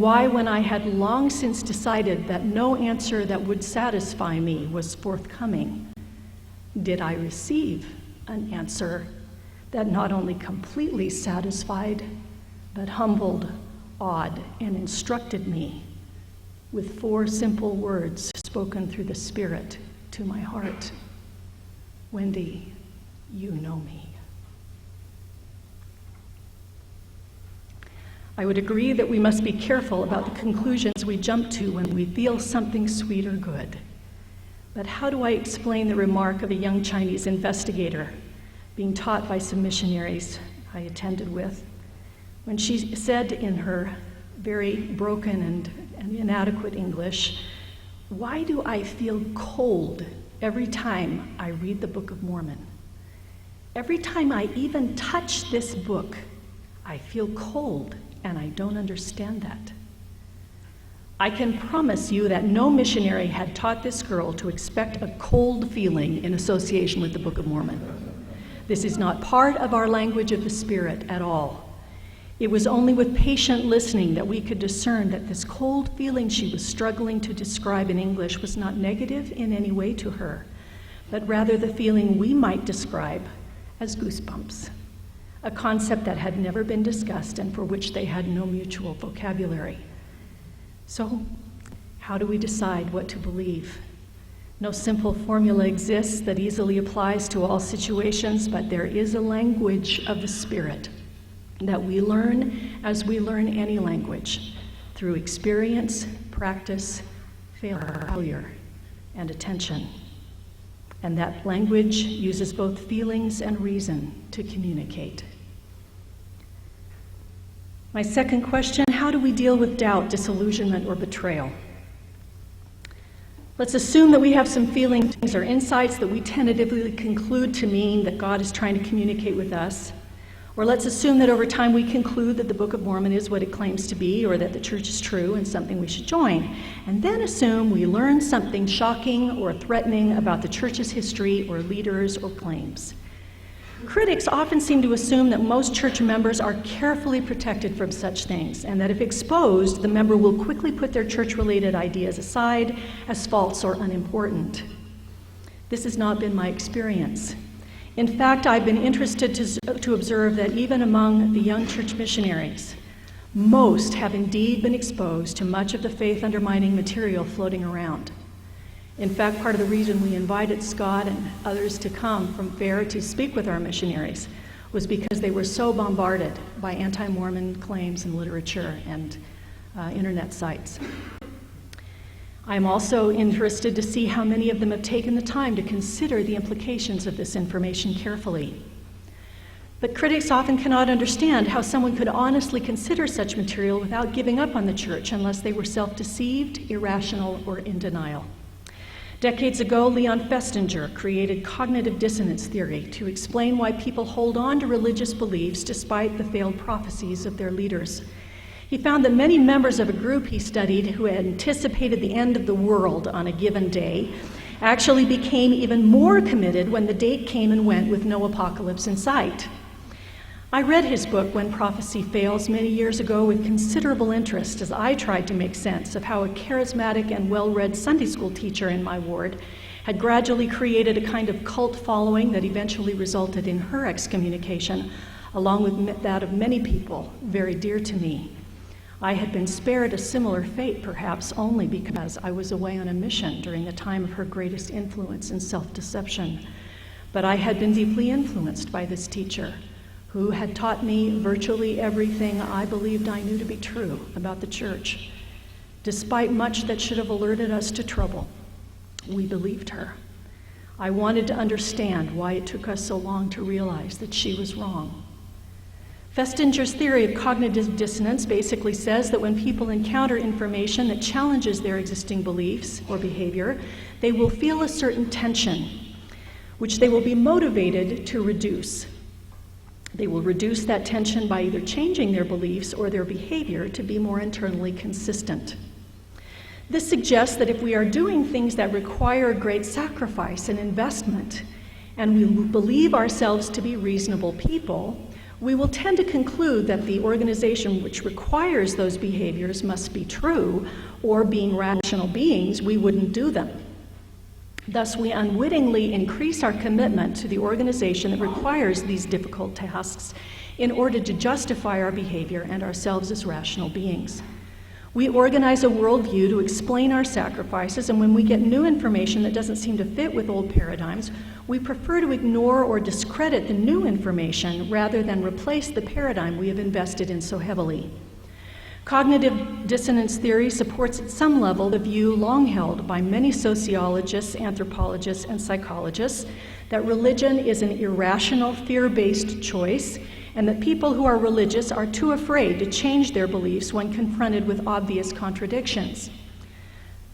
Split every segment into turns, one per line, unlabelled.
why, when I had long since decided that no answer that would satisfy me was forthcoming, did I receive an answer that not only completely satisfied, but humbled, awed, and instructed me with 4 simple words spoken through the Spirit to my heart. Wendy, you know me. I would agree that we must be careful about the conclusions we jump to when we feel something sweet or good. But how do I explain the remark of a young Chinese investigator being taught by some missionaries I attended with, when she said in her very broken and inadequate English, "Why do I feel cold every time I read the Book of Mormon? Every time I even touch this book, I feel cold, and I don't understand that." I can promise you that no missionary had taught this girl to expect a cold feeling in association with the Book of Mormon. This is not part of our language of the Spirit at all. It was only with patient listening that we could discern that this cold feeling she was struggling to describe in English was not negative in any way to her, but rather the feeling we might describe as goosebumps, a concept that had never been discussed and for which they had no mutual vocabulary. So, how do we decide what to believe? No simple formula exists that easily applies to all situations, but there is a language of the Spirit that we learn as we learn any language, through experience, practice, failure, and attention. And that language uses both feelings and reason to communicate. My second question, how do we deal with doubt, disillusionment, or betrayal? Let's assume that we have some feelings or insights that we tentatively conclude to mean that God is trying to communicate with us. Or let's assume that over time we conclude that the Book of Mormon is what it claims to be, or that the church is true and something we should join. And then assume we learn something shocking or threatening about the church's history or leaders or claims. Critics often seem to assume that most church members are carefully protected from such things, and that if exposed, the member will quickly put their church-related ideas aside as false or unimportant. This has not been my experience. In fact, I've been interested to observe that even among the young church missionaries, most have indeed been exposed to much of the faith-undermining material floating around. In fact, part of the reason we invited Scott and others to come from FAIR to speak with our missionaries was because they were so bombarded by anti-Mormon claims and literature and internet sites. I'm also interested to see how many of them have taken the time to consider the implications of this information carefully. But critics often cannot understand how someone could honestly consider such material without giving up on the church unless they were self-deceived, irrational, or in denial. Decades ago, Leon Festinger created cognitive dissonance theory to explain why people hold on to religious beliefs despite the failed prophecies of their leaders. He found that many members of a group he studied who had anticipated the end of the world on a given day actually became even more committed when the date came and went with no apocalypse in sight. I read his book, When Prophecy Fails, many years ago with considerable interest as I tried to make sense of how a charismatic and well-read Sunday school teacher in my ward had gradually created a kind of cult following that eventually resulted in her excommunication, along with that of many people very dear to me. I had been spared a similar fate, perhaps only because I was away on a mission during the time of her greatest influence and self-deception. But I had been deeply influenced by this teacher, who had taught me virtually everything I believed I knew to be true about the church. Despite much that should have alerted us to trouble, we believed her. I wanted to understand why it took us so long to realize that she was wrong. Festinger's theory of cognitive dissonance basically says that when people encounter information that challenges their existing beliefs or behavior, they will feel a certain tension, which they will be motivated to reduce. They will reduce that tension by either changing their beliefs or their behavior to be more internally consistent. This suggests that if we are doing things that require great sacrifice and investment, and we believe ourselves to be reasonable people, we will tend to conclude that the organization which requires those behaviors must be true, or being rational beings, we wouldn't do them. Thus, we unwittingly increase our commitment to the organization that requires these difficult tasks in order to justify our behavior and ourselves as rational beings. We organize a worldview to explain our sacrifices, and when we get new information that doesn't seem to fit with old paradigms, we prefer to ignore or discredit the new information rather than replace the paradigm we have invested in so heavily. Cognitive dissonance theory supports at some level the view long held by many sociologists, anthropologists, and psychologists that religion is an irrational, fear-based choice, and that people who are religious are too afraid to change their beliefs when confronted with obvious contradictions.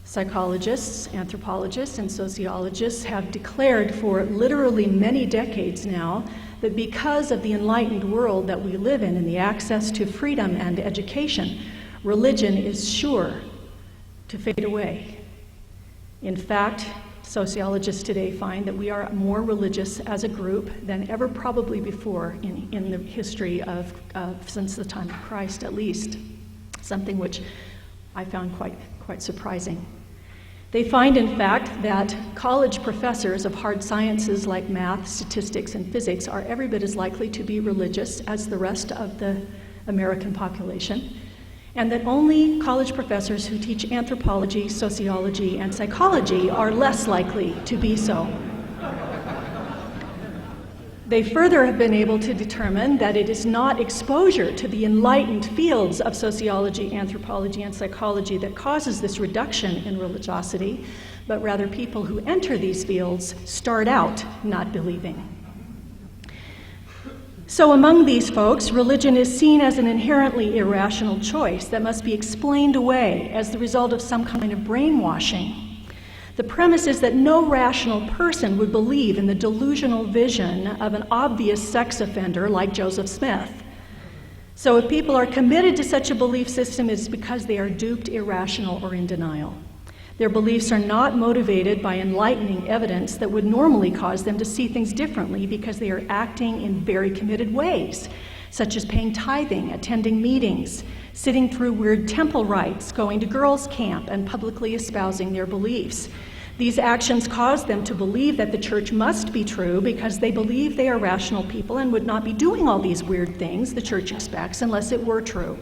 Psychologists, anthropologists, and sociologists have declared for literally many decades now that because of the enlightened world that we live in and the access to freedom and education, religion is sure to fade away. In fact, sociologists today find that we are more religious as a group than ever probably before in the history of since the time of Christ, at least, something which I found quite surprising. They find, in fact, that college professors of hard sciences like math, statistics, and physics are every bit as likely to be religious as the rest of the American population, and that only college professors who teach anthropology, sociology, and psychology are less likely to be so. They further have been able to determine that it is not exposure to the enlightened fields of sociology, anthropology, and psychology that causes this reduction in religiosity, but rather people who enter these fields start out not believing. So among these folks, religion is seen as an inherently irrational choice that must be explained away as the result of some kind of brainwashing. The premise is that no rational person would believe in the delusional vision of an obvious sex offender like Joseph Smith. So if people are committed to such a belief system, it's because they are duped, irrational, or in denial. Their beliefs are not motivated by enlightening evidence that would normally cause them to see things differently because they are acting in very committed ways, such as paying tithing, attending meetings, sitting through weird temple rites, going to girls' camp, and publicly espousing their beliefs. These actions cause them to believe that the church must be true because they believe they are rational people and would not be doing all these weird things the church expects unless it were true.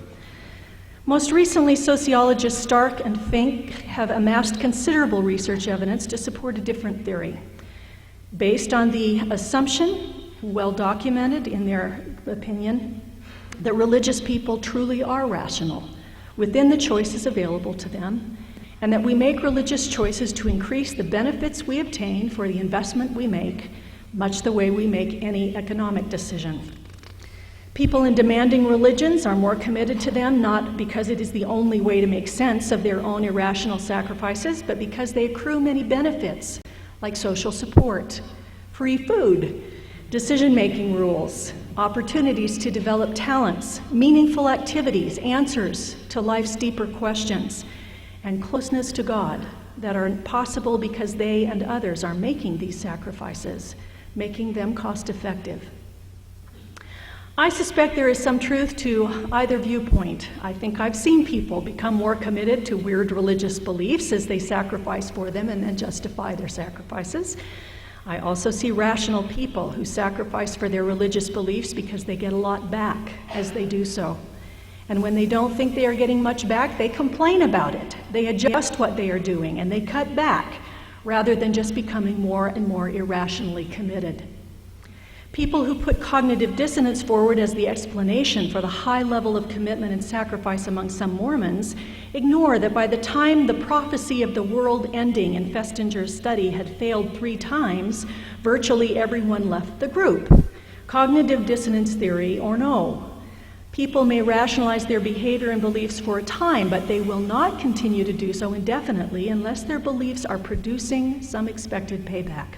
Most recently, sociologists Stark and Fink have amassed considerable research evidence to support a different theory. Based on the assumption, well documented in their opinion, that religious people truly are rational within the choices available to them, and that we make religious choices to increase the benefits we obtain for the investment we make, much the way we make any economic decision. People in demanding religions are more committed to them, not because it is the only way to make sense of their own irrational sacrifices, but because they accrue many benefits, like social support, free food, decision-making rules, opportunities to develop talents, meaningful activities, answers to life's deeper questions, and closeness to God that are possible because they and others are making these sacrifices, making them cost-effective. I suspect there is some truth to either viewpoint. I think I've seen people become more committed to weird religious beliefs as they sacrifice for them and then justify their sacrifices. I also see rational people who sacrifice for their religious beliefs because they get a lot back as they do so. And when they don't think they are getting much back, they complain about it. They adjust what they are doing and they cut back rather than just becoming more and more irrationally committed. People who put cognitive dissonance forward as the explanation for the high level of commitment and sacrifice among some Mormons ignore that by the time the prophecy of the world ending in Festinger's study had failed 3 times, virtually everyone left the group. Cognitive dissonance theory or no. People may rationalize their behavior and beliefs for a time, but they will not continue to do so indefinitely unless their beliefs are producing some expected payback.